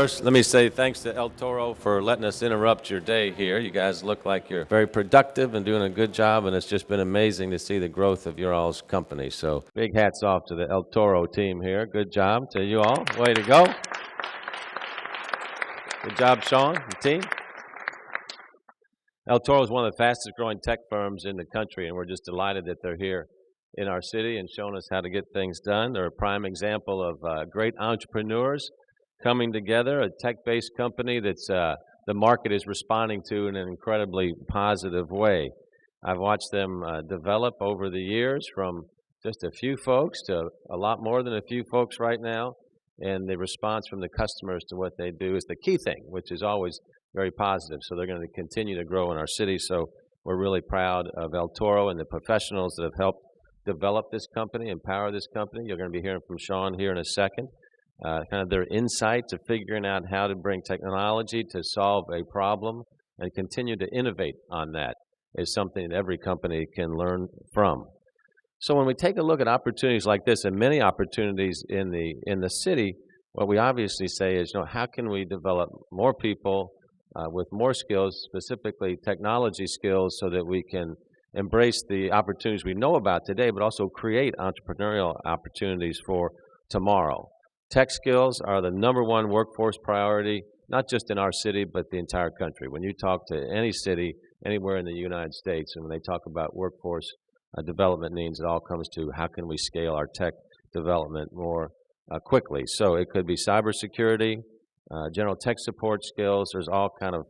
First, let me say thanks to El Toro for letting us interrupt your day here. You guys look like you're very productive and doing a good job, and it's just been amazing to see the growth of your all's company. So big hats off to the El Toro team here. Good job to you all. Way to go. Good job, Sean and team. El Toro is one of the fastest growing tech firms in the country, and we're just delighted that they're here in our city and showing us how to get things done. They're a prime example of great entrepreneurs coming together, a tech-based company that's the market is responding to in an incredibly positive way. I've watched them develop over the years from just a few folks to a lot more than a few folks right now, and the response from the customers to what they do is the key thing, which is always very positive. So they're going to continue to grow in our city, so we're really proud of El Toro and the professionals that have helped develop this company, empower this company. You're going to be hearing from Sean here in a second. Kind of their insight to figuring out how to bring technology to solve a problem and continue to innovate on that is something that every company can learn from. So when we take a look at opportunities like this, and many opportunities in the city, what we obviously say is, how can we develop more people with more skills, specifically technology skills, so that we can embrace the opportunities we know about today, but also create entrepreneurial opportunities for tomorrow. Tech skills are the #1 workforce priority, not just in our city, but the entire country. When you talk to any city, anywhere in the United States, and when they talk about workforce development needs, it all comes to how can we scale our tech development more quickly. So it could be cybersecurity, general tech support skills. There's all kind of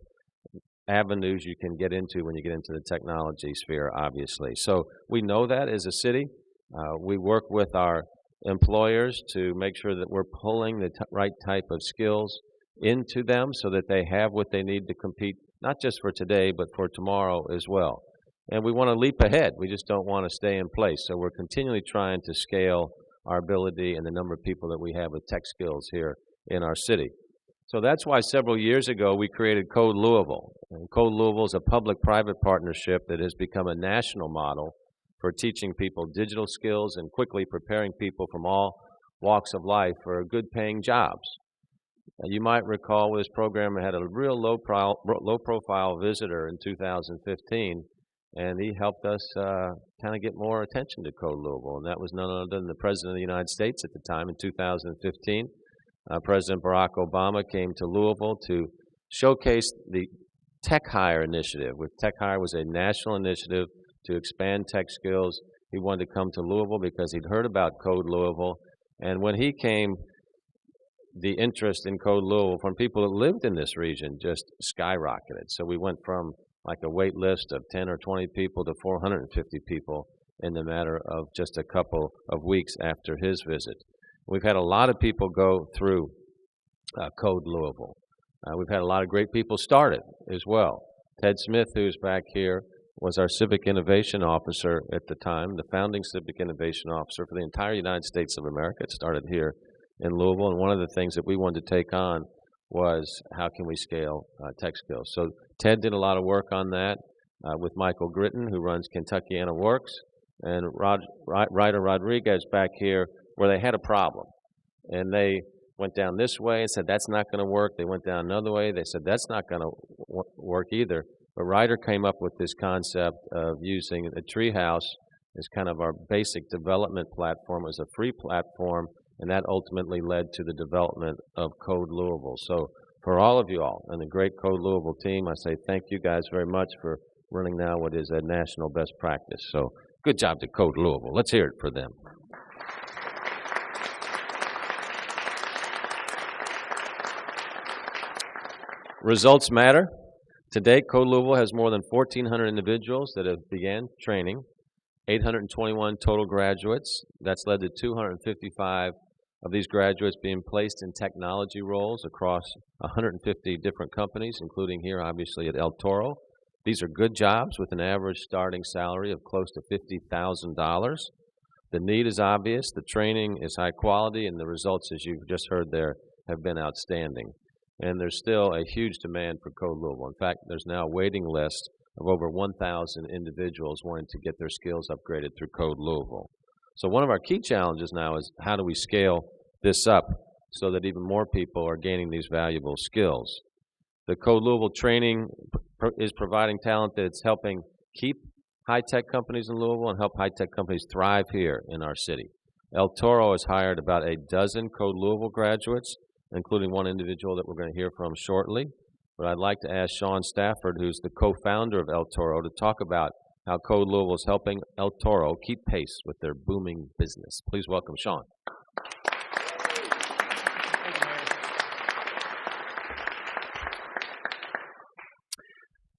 avenues you can get into when you get into the technology sphere, obviously. So we know that as a city. We work with our employers to make sure that we're pulling the right type of skills into them so that they have what they need to compete, not just for today, but for tomorrow as well. And we want to leap ahead. We just don't want to stay in place. So we're continually trying to scale our ability and the number of people that we have with tech skills here in our city. So that's why several years ago we created Code Louisville. And Code Louisville is a public-private partnership that has become a national model for teaching people digital skills and quickly preparing people from all walks of life for good paying jobs. You might recall this program had a real low profile visitor in 2015, and he helped us kind of get more attention to Code Louisville, and that was none other than the President of the United States at the time in 2015. President Barack Obama came to Louisville to showcase the Tech Hire initiative. Tech Hire was a national initiative to expand tech skills. He wanted to come to Louisville because he'd heard about Code Louisville. And when he came, the interest in Code Louisville from people that lived in this region just skyrocketed. So we went from like a wait list of 10 or 20 people to 450 people in the matter of just a couple of weeks after his visit. We've had a lot of people go through Code Louisville. We've had a lot of great people start it as well. Ted Smith, who's back here, was our Civic Innovation Officer at the time, the founding Civic Innovation Officer for the entire United States of America. It started here in Louisville, and one of the things that we wanted to take on was how can we scale tech skills. So Ted did a lot of work on that with Michael Gritton, who runs Kentuckiana Works, and Ryder Rodriguez back here, where they had a problem. And they went down this way and said, that's not going to work. They went down another way. They said, that's not going to work either. But Ryder came up with this concept of using a treehouse as kind of our basic development platform. It was a free platform, and that ultimately led to the development of Code Louisville. So for all of you all and the great Code Louisville team, I say thank you guys very much for running now what is a national best practice. So good job to Code Louisville. Let's hear it for them. Results matter. Today, Code Louisville has more than 1,400 individuals that have began training, 821 total graduates. That's led to 255 of these graduates being placed in technology roles across 150 different companies, including here, obviously, at El Toro. These are good jobs with an average starting salary of close to $50,000. The need is obvious, the training is high quality, and the results, as you've just heard there, have been outstanding. And there's still a huge demand for Code Louisville. In fact, there's now a waiting list of over 1,000 individuals wanting to get their skills upgraded through Code Louisville. So one of our key challenges now is how do we scale this up so that even more people are gaining these valuable skills. The Code Louisville training is providing talent that's helping keep high-tech companies in Louisville and help high-tech companies thrive here in our city. El Toro has hired about a dozen Code Louisville graduates, including one individual that we're going to hear from shortly. But I'd like to ask Sean Stafford, who's the co-founder of El Toro, to talk about how Code Louisville is helping El Toro keep pace with their booming business. Please welcome Sean.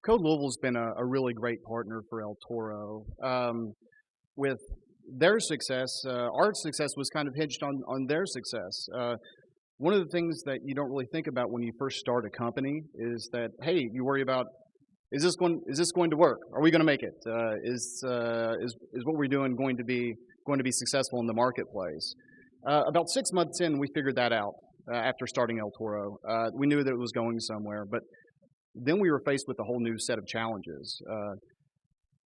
Code Louisville's been a really great partner for El Toro. With their success, our success was kind of hinged on their success. One of the things that you don't really think about when you first start a company is that, hey, you worry about, is this going to work? Are we going to make it? Is what we're doing going to be successful in the marketplace? About 6 months in, we figured that out after starting El Toro. We knew that it was going somewhere, but then we were faced with a whole new set of challenges.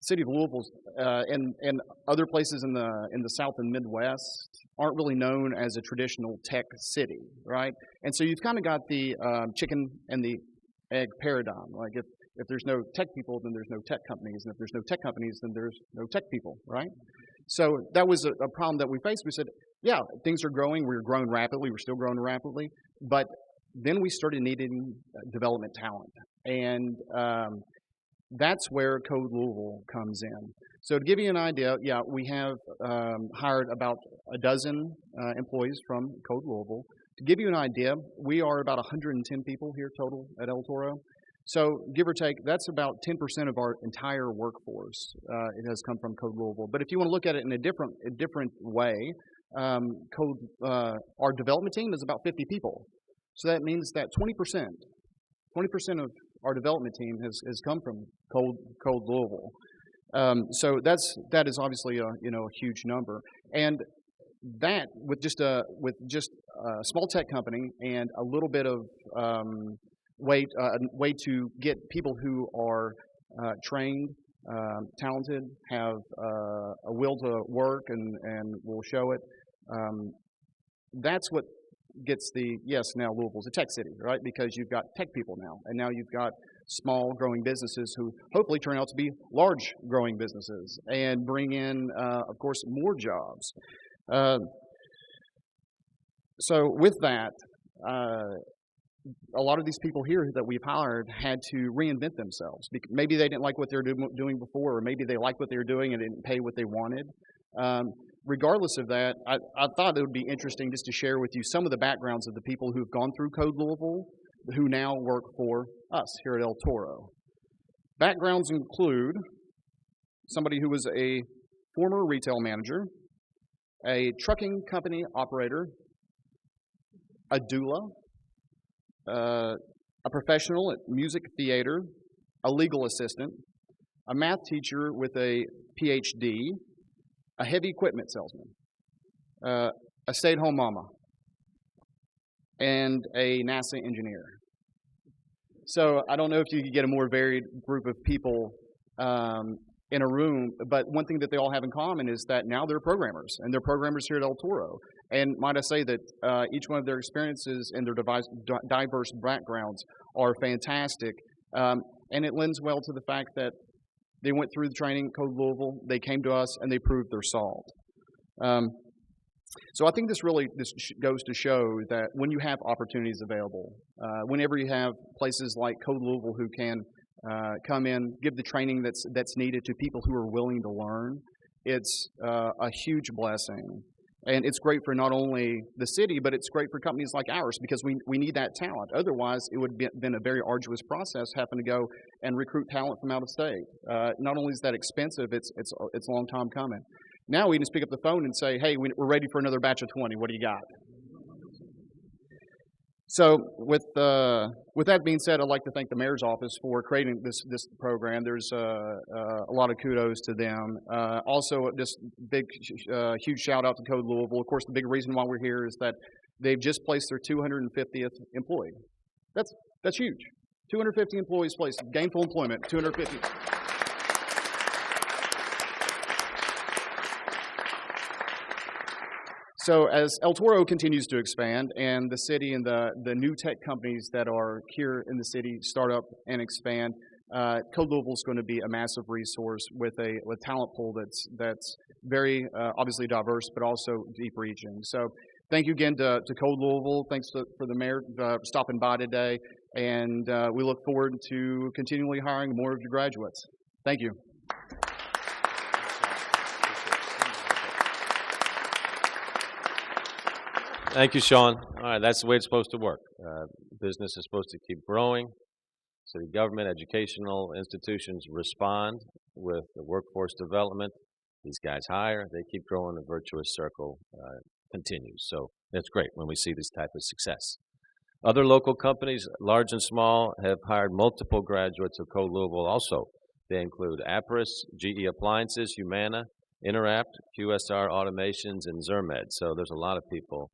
City of Louisville and other places in the South and Midwest aren't really known as a traditional tech city, right? And so you've kind of got the chicken and the egg paradigm. Like if there's no tech people, then there's no tech companies, and if there's no tech companies, then there's no tech people, right? So that was a problem that we faced. We said, yeah, things are growing. We're growing rapidly. We're still growing rapidly, but then we started needing development talent, and that's where Code Louisville comes in. So to give you an idea, yeah, we have hired about a dozen employees from Code Louisville. To give you an idea, we are about 110 people here total at El Toro. So give or take, that's about 10% of our entire workforce. It has come from Code Louisville. But if you want to look at it in a different way, our development team is about 50 people. So that means that 20% of our development team has come from Code Louisville. So that is obviously a huge number, and that with just a small tech company and a little bit of way to get people who are trained, talented, have a will to work and will show it. That's what gets now Louisville's a tech city, right? Because you've got tech people now, and now you've got small growing businesses who hopefully turn out to be large growing businesses and bring in, of course, more jobs. So with that, a lot of these people here that we've hired had to reinvent themselves. Maybe they didn't like what they were doing before, or maybe they liked what they were doing and didn't pay what they wanted. Regardless of that, I thought it would be interesting just to share with you some of the backgrounds of the people who've gone through Code Louisville who now work for us here at El Toro. Backgrounds include somebody who was a former retail manager, a trucking company operator, a doula, a professional at music theater, a legal assistant, a math teacher with a PhD, a heavy equipment salesman, a stay-at-home mama, and a NASA engineer. So I don't know if you could get a more varied group of people in a room, but one thing that they all have in common is that now they're programmers, and they're programmers here at El Toro. And might I say that each one of their experiences and their diverse backgrounds are fantastic, and it lends well to the fact that they went through the training at Code Louisville, they came to us, and they proved their salt. So I think this goes to show that when you have opportunities available, whenever you have places like Code Louisville who can come in, give the training that's needed to people who are willing to learn, it's a huge blessing. And it's great for not only the city, but it's great for companies like ours because we need that talent. Otherwise, it would have been a very arduous process having to go and recruit talent from out of state. Not only is that expensive, it's a long time coming. Now we can just pick up the phone and say, hey, we're ready for another batch of 20. What do you got? So with that being said, I'd like to thank the mayor's office for creating this program. There's a lot of kudos to them. Also, just huge shout out to Code Louisville. Of course, the big reason why we're here is that they've just placed their 250th employee. That's huge. 250 employees placed, gainful employment, 250. So as El Toro continues to expand and the city and the new tech companies that are here in the city start up and expand, Code Louisville is going to be a massive resource with a talent pool that's very obviously diverse, but also deep reaching. So thank you again to Code Louisville. Thanks for the mayor stopping by today, and we look forward to continually hiring more of your graduates. Thank you. Thank you, Sean. All right, that's the way it's supposed to work. Business is supposed to keep growing. City government, educational institutions respond with the workforce development. These guys hire, they keep growing, the virtuous circle continues. So that's great when we see this type of success. Other local companies, large and small, have hired multiple graduates of Code Louisville also. They include Apris, GE Appliances, Humana, Interapt, QSR Automations, and Zermed. So there's a lot of people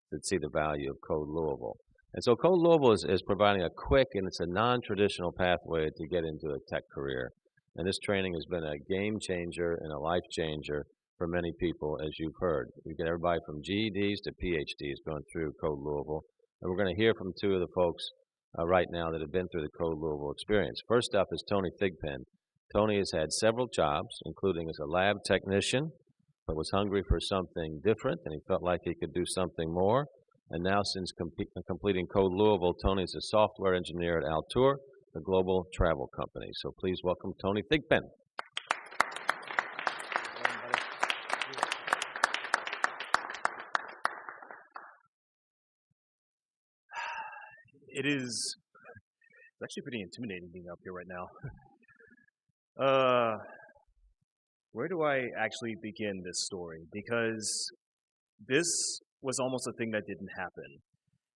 that see the value of Code Louisville. And so Code Louisville is providing a quick and it's a non-traditional pathway to get into a tech career. And this training has been a game changer and a life changer for many people, as you've heard. We get everybody from GEDs to PhDs going through Code Louisville. And we're going to hear from two of the folks right now that have been through the Code Louisville experience. First up is Tony Thigpen. Tony has had several jobs, including as a lab technician, but was hungry for something different, and he felt like he could do something more. And now, since completing Code Louisville, Tony is a software engineer at Altour, the global travel company. So please welcome Tony Thigpen. It's actually pretty intimidating being up here right now. Where do I actually begin this story? Because this was almost a thing that didn't happen.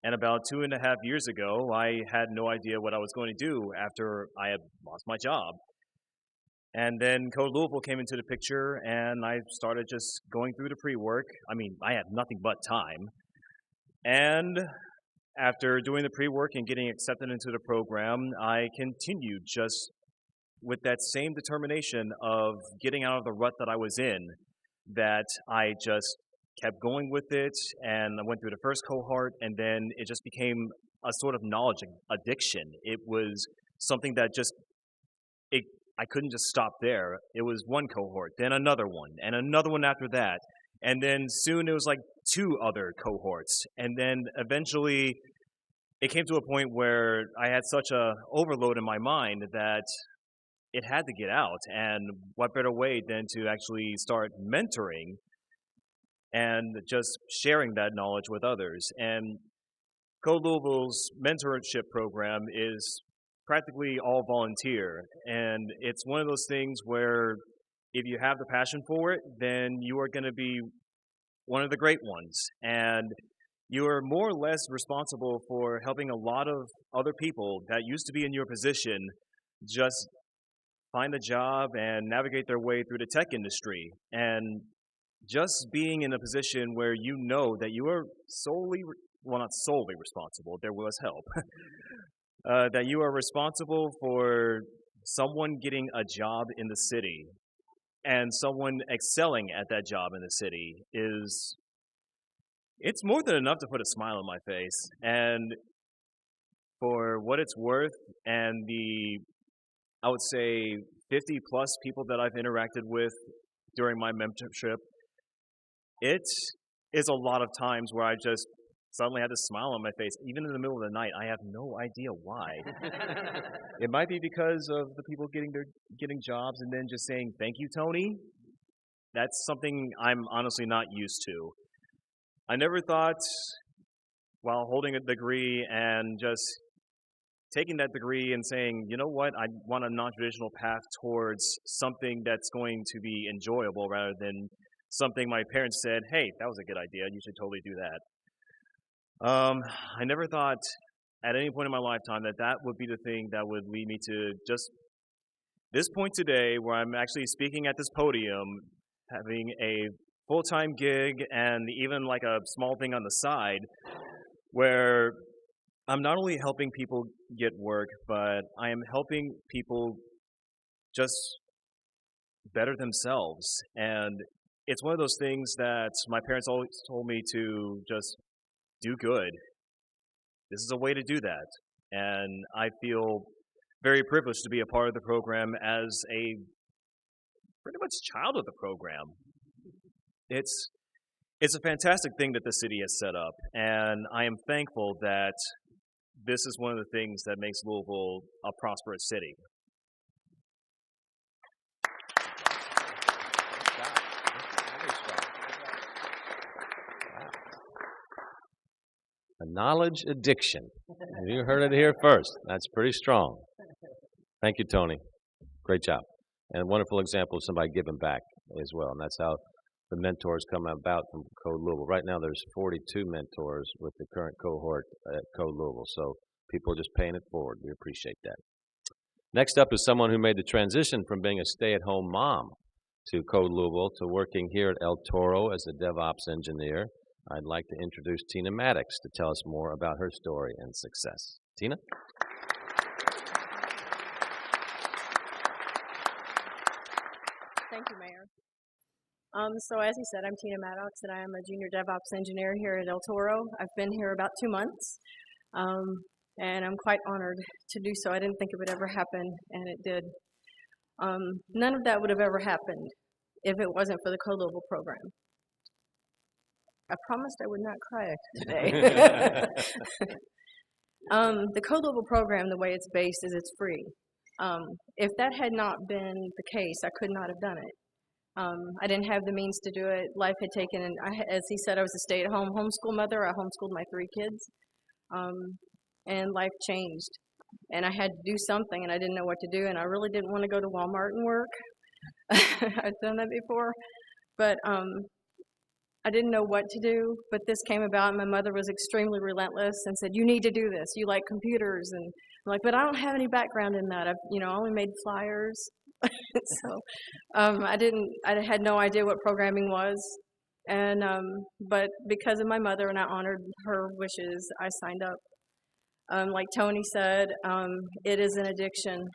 And about 2.5 years ago, I had no idea what I was going to do after I had lost my job. And then Code Louisville came into the picture, and I started just going through the pre-work. I mean, I had nothing but time. And after doing the pre-work and getting accepted into the program, I continued just with that same determination of getting out of the rut that I was in, that I just kept going with it, and I went through the first cohort, and then it just became a sort of knowledge addiction. It was something that I couldn't just stop there. It was one cohort, then another one, and another one after that. And then soon it was like 2 other cohorts. And then eventually it came to a point where I had such a overload in my mind that it had to get out. And what better way than to actually start mentoring and just sharing that knowledge with others. And Code Louisville's mentorship program is practically all volunteer. And it's one of those things where if you have the passion for it, then you are going to be one of the great ones. And you are more or less responsible for helping a lot of other people that used to be in your position just find a job and navigate their way through the tech industry. And just being in a position where you know that you are not solely responsible, there was help, that you are responsible for someone getting a job in the city and someone excelling at that job in the city it's more than enough to put a smile on my face. And for what it's worth, and I would say 50 plus people that I've interacted with during my mentorship, it is a lot of times where I just suddenly had this smile on my face, even in the middle of the night. I have no idea why. It might be because of the people getting jobs and then just saying, "Thank you, Tony." That's something I'm honestly not used to. I never thought, while holding a degree and just taking that degree and saying, you know what, I want a non-traditional path towards something that's going to be enjoyable rather than something my parents said, "Hey, that was a good idea, you should totally do that." I never thought at any point in my lifetime that would be the thing that would lead me to just this point today, where I'm actually speaking at this podium, having a full-time gig and even like a small thing on the side, where I'm not only helping people get work, but I am helping people just better themselves. And it's one of those things that my parents always told me to just do good. This is a way to do that. And I feel very privileged to be a part of the program as a pretty much child of the program. It's a fantastic thing that the city has set up, and I am thankful that this is one of the things that makes Louisville a prosperous city. A knowledge addiction. You heard it here first. That's pretty strong. Thank you, Tony. Great job. And a wonderful example of somebody giving back as well. And that's how the mentors come about from Code Louisville. Right now there's 42 mentors with the current cohort at Code Louisville. So people are just paying it forward. We appreciate that. Next up is someone who made the transition from being a stay-at-home mom to Code Louisville to working here at El Toro as a DevOps engineer. I'd like to introduce Tina Maddox to tell us more about her story and success. Tina? Thank you, Mayor. So as he said, I'm Tina Maddox, and I am a junior DevOps engineer here at El Toro. I've been here about 2 months, and I'm quite honored to do so. I didn't think it would ever happen, and it did. None of that would have ever happened if it wasn't for the Code Louisville program. I promised I would not cry today. The Code Louisville program, the way it's based, is it's free. If that had not been the case, I could not have done it. I didn't have the means to do it. Life had taken, and as he said, I was a stay-at-home homeschool mother. I homeschooled my 3 kids, and life changed. And I had to do something, and I didn't know what to do, and I really didn't want to go to Walmart and work. I've done that before, but I didn't know what to do, but this came about, and my mother was extremely relentless and said, you need to do this. You like computers. And I'm like, but I don't have any background in that. I've, only made flyers. So I had no idea what programming was. And, but because of my mother, and I honored her wishes, I signed up. Like Tony said, it is an addiction.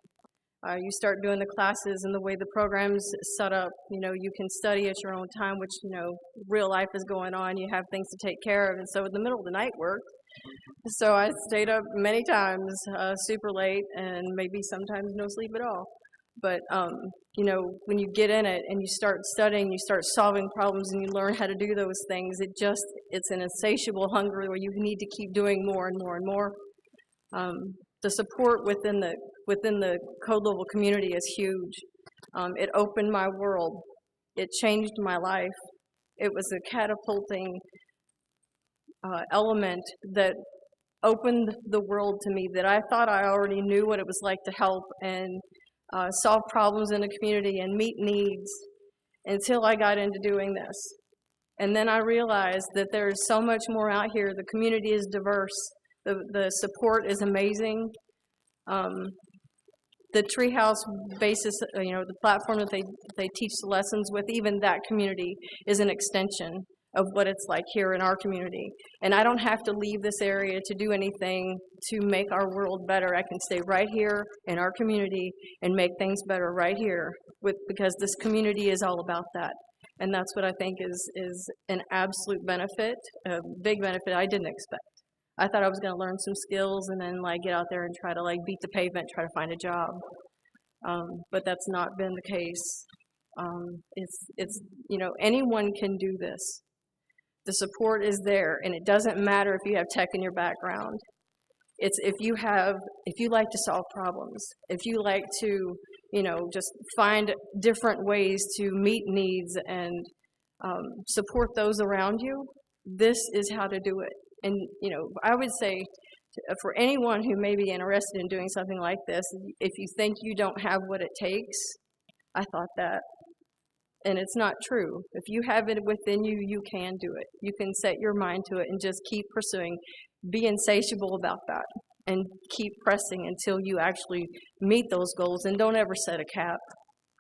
You start doing the classes, and the way the program's set up, you can study at your own time, which, real life is going on. You have things to take care of. And so in the middle of the night worked. So I stayed up many times, super late, and maybe sometimes no sleep at all. But, when you get in it and you start studying, you start solving problems, and you learn how to do those things, it's an insatiable hunger where you need to keep doing more and more and more. The support within the Code Louisville community is huge. It opened my world. It changed my life. It was a catapulting element that opened the world to me, that I thought I already knew what it was like to help and solve problems in the community and meet needs, until I got into doing this. And then I realized that there's so much more out here. The community is diverse. The support is amazing. The Treehouse basis, the platform that they teach the lessons with, even that community is an extension of what it's like here in our community. And I don't have to leave this area to do anything to make our world better. I can stay right here in our community and make things better right here, because this community is all about that. And that's what I think is an absolute benefit, a big benefit I didn't expect. I thought I was going to learn some skills and then get out there and try to beat the pavement, try to find a job. But that's not been the case. It's anyone can do this. The support is there, and it doesn't matter if you have tech in your background. It's if you like to solve problems, if you like to, just find different ways to meet needs and support those around you, this is how to do it. And, I would say for anyone who may be interested in doing something like this, if you think you don't have what it takes, I thought that. And it's not true. If you have it within you, you can do it. You can set your mind to it and just keep pursuing. Be insatiable about that and keep pressing until you actually meet those goals. And don't ever set a cap.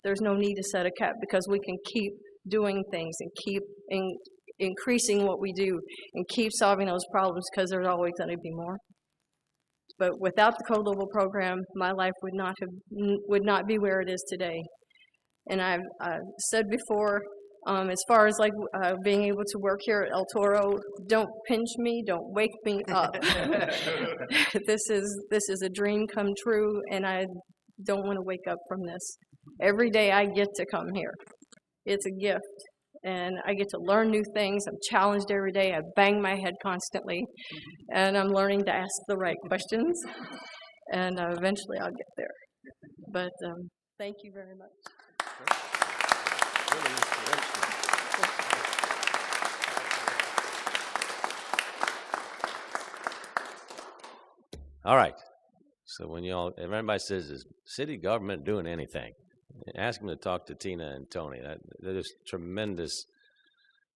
There's no need to set a cap, because we can keep doing things and keep increasing what we do and keep solving those problems, because there's always going to be more. But without the Code Louisville program, my life would not be where it is today. And I've said before, As far as like being able to work here at El Toro, don't pinch me, don't wake me up. This is a dream come true, and I don't want to wake up from this. Every day I get to come here. It's a gift, and I get to learn new things. I'm challenged every day. I bang my head constantly, and I'm learning to ask the right questions, and eventually I'll get there. But thank you very much. All right. So when if everybody says, is city government doing anything? Ask them to talk to Tina and Tony. They're just tremendous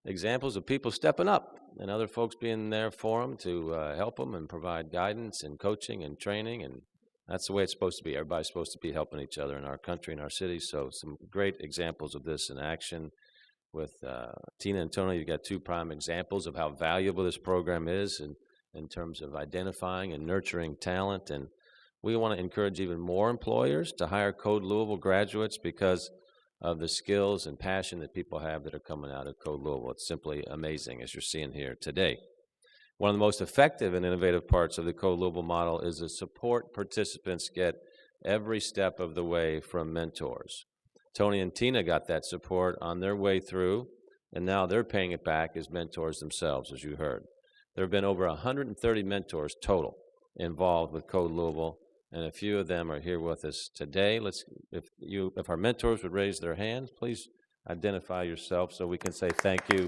examples of people stepping up and other folks being there for them to help them and provide guidance and coaching and training. And that's the way it's supposed to be. Everybody's supposed to be helping each other in our country and our city. So some great examples of this in action with Tina and Tony. You've got two prime examples of how valuable this program is in terms of identifying and nurturing talent. And we want to encourage even more employers to hire Code Louisville graduates because of the skills and passion that people have that are coming out of Code Louisville. It's simply amazing, as you're seeing here today. One of the most effective and innovative parts of the Code Louisville model is the support participants get every step of the way from mentors. Tony and Tina got that support on their way through, and now they're paying it back as mentors themselves, as you heard. There have been over 130 mentors total involved with Code Louisville, and a few of them are here with us today. If our mentors would raise their hands, please identify yourself so we can say thank you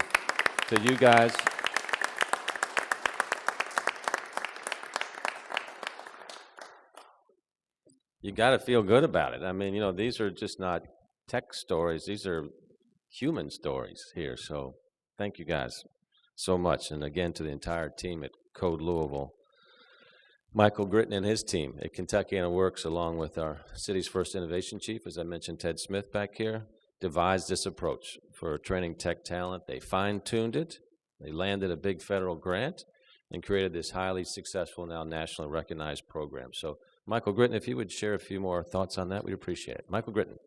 to you guys. You got to feel good about it. I mean, these are just not tech stories. These are human stories here. So thank you guys so much. And again, to the entire team at Code Louisville. Michael Gritton and his team at Kentuckiana Works, along with our city's first innovation chief, as I mentioned, Ted Smith back here, devised this approach for training tech talent. They fine-tuned it. They landed a big federal grant and created this highly successful, now nationally recognized program. So, Michael Gritton, if you would share a few more thoughts on that, we'd appreciate it. Michael Gritton.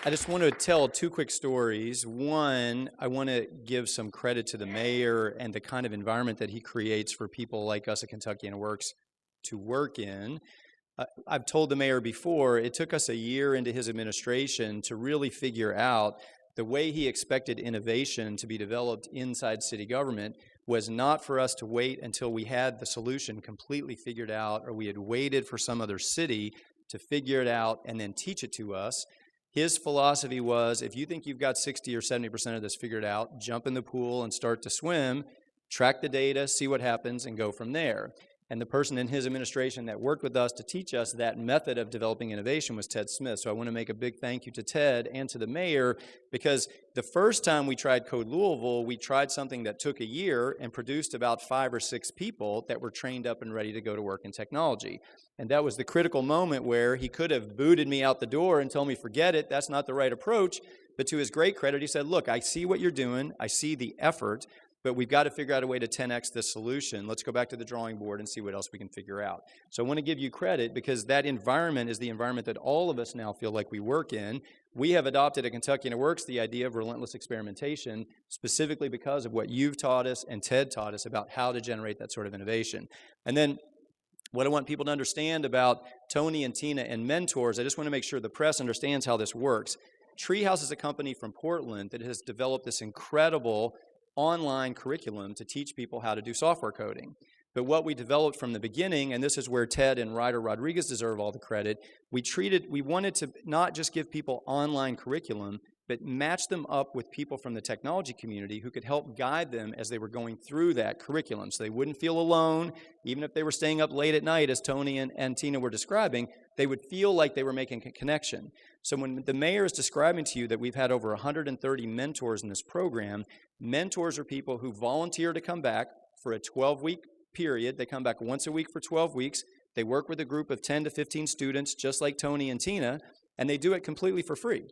I just want to tell two quick stories. One, I want to give some credit to the mayor and the kind of environment that he creates for people like us at Kentuckiana Works to work in. I've told the mayor before, it took us a year into his administration to really figure out the way he expected innovation to be developed inside city government was not for us to wait until we had the solution completely figured out, or we had waited for some other city to figure it out and then teach it to us. His philosophy was, if you think you've got 60 or 70% of this figured out, jump in the pool and start to swim, track the data, see what happens, and go from there. And the person in his administration that worked with us to teach us that method of developing innovation was Ted Smith. So I want to make a big thank you to Ted and to the mayor, because the first time we tried Code Louisville, we tried something that took a year and produced about 5 or 6 people that were trained up and ready to go to work in technology. And that was the critical moment where he could have booted me out the door and told me, forget it, that's not the right approach. But to his great credit, he said, look, I see what you're doing, I see the effort, but we've got to figure out a way to 10x this solution. Let's go back to the drawing board and see what else we can figure out. So I want to give you credit, because that environment is the environment that all of us now feel like we work in. We have adopted at Kentuckiana Works the idea of relentless experimentation, specifically because of what you've taught us and Ted taught us about how to generate that sort of innovation. And then what I want people to understand about Tony and Tina and mentors, I just want to make sure the press understands how this works. Treehouse is a company from Portland that has developed this incredible online curriculum to teach people how to do software coding. But what we developed from the beginning, and this is where Ted and Ryder Rodriguez deserve all the credit, we wanted to not just give people online curriculum, but match them up with people from the technology community who could help guide them as they were going through that curriculum, so they wouldn't feel alone. Even if they were staying up late at night, as Tony and Tina were describing, they would feel like they were making a connection. So when the mayor is describing to you that we've had over 130 mentors in this program, mentors are people who volunteer to come back for a 12-week period. They come back once a week for 12 weeks. They work with a group of 10 to 15 students, just like Tony and Tina, and they do it completely for free.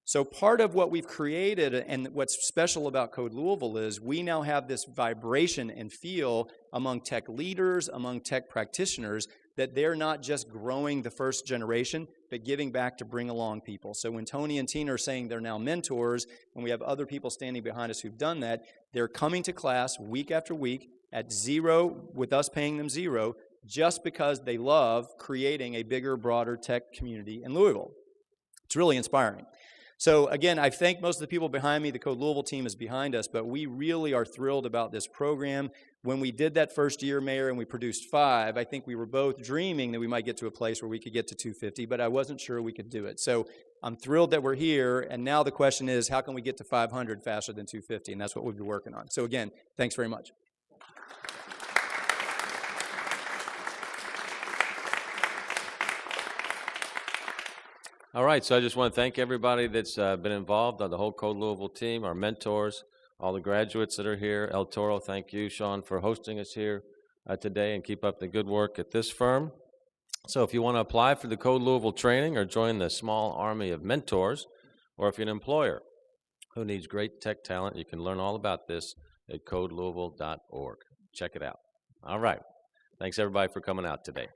So part of what we've created and what's special about Code Louisville is we now have this vibration and feel among tech leaders, among tech practitioners, that they're not just growing the first generation, but giving back to bring along people. So when Tony and Tina are saying they're now mentors, and we have other people standing behind us who've done that, they're coming to class week after week at zero, with us paying them zero, just because they love creating a bigger, broader tech community in Louisville. It's really inspiring. So again, I thank most of the people behind me. The Code Louisville team is behind us, but we really are thrilled about this program. When we did that first year, Mayor, and we produced 5, I think we were both dreaming that we might get to a place where we could get to 250, but I wasn't sure we could do it. So I'm thrilled that we're here, and now the question is, how can we get to 500 faster than 250? And that's what we'll be working on. So again, thanks very much. All right, so I just want to thank everybody that's been involved, the whole Code Louisville team, our mentors, all the graduates that are here. El Toro, thank you, Sean, for hosting us here today, and keep up the good work at this firm. So if you want to apply for the Code Louisville training or join the small army of mentors, or if you're an employer who needs great tech talent, you can learn all about this at codelouisville.org. Check it out. All right. Thanks, everybody, for coming out today.